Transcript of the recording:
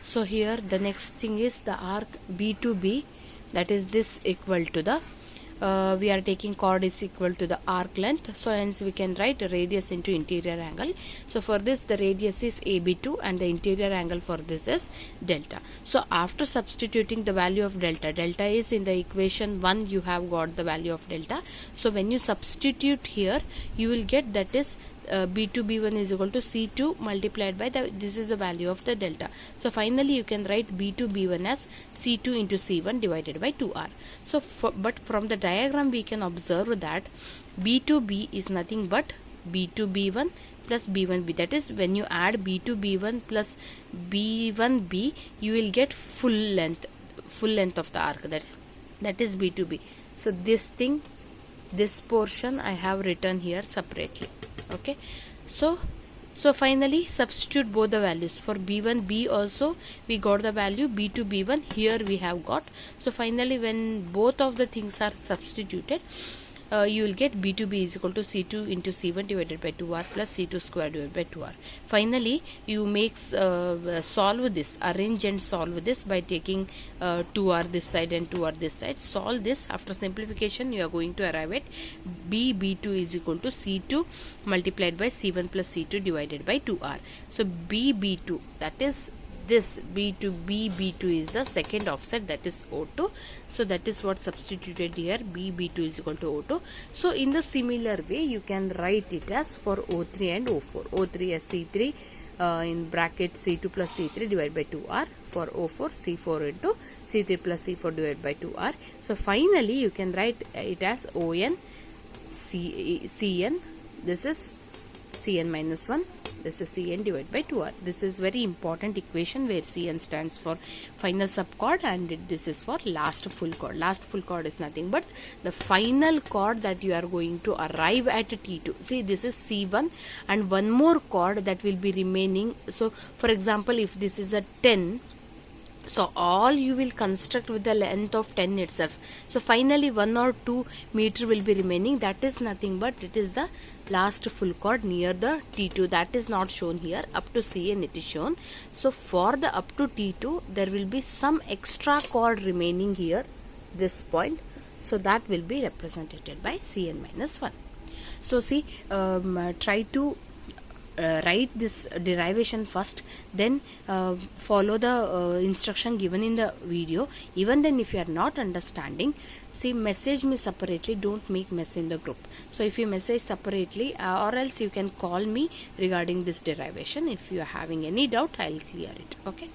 So here the next thing is the arc B to B, that is this equal to the we are taking chord is equal to the arc length, so hence we can write radius into interior angle. So for this the radius is AB2 and the interior angle for this is delta. So after substituting the value of delta, delta is in the equation 1, you have got the value of delta. So when you substitute here, you will get that is B2 B1 is equal to C2 multiplied by this is the value of the delta. So finally you can write B2 B1 as C2 into C1 divided by 2R. So but from the diagram we can observe that B2 B is nothing but B2 B1 plus B1 B. That is, when you add B2 B1 plus B1 B, you will get full length of the arc, that is B2 B. So this thing, this portion I have written here separately. Okay, so finally substitute both the values. For B1 B also we got the value, B2 B1 here we have got. So finally when both of the things are substituted, you will get B2 B is equal to C2 into C1 divided by 2R plus C2 square divided by 2R. Finally you make solve this, arrange and solve this by taking 2R this side and 2R this side. Solve this. After simplification you are going to arrive at B2 is equal to C2 multiplied by C1 plus C2 divided by 2R. So B2, that is this B2 is the second offset, that is O2. So that is what substituted here, B2 is equal to O2. So in the similar way you can write it as for O3 and O4. O3 as C3 in bracket C2 plus C3 divided by 2R. For O4 C4 into C3 plus C4 divided by 2R. So finally you can write it as ON Cn, this is Cn minus 1, this is Cn divided by 2R. This is very important equation where Cn stands for final subchord and this is for last full chord. Last full chord is nothing but the final chord that you are going to arrive at T2. See, this is C1 and one more chord that will be remaining. So for example, if this is a 10, so all you will construct with the length of 10 itself. So finally 1 or 2 meter will be remaining. That is nothing but it is the last full chord near the T2. That is not shown here. Up to Cn it is shown. So for the up to T2 there will be some extra chord remaining here, this point. So that will be represented by Cn minus 1. So see, try to write this derivation first, then follow the instruction given in the video. Even then if you are not understanding, see, message me separately, don't make mess in the group. So if you message separately or else you can call me regarding this derivation. If you are having any doubt, I will clear it. Okay.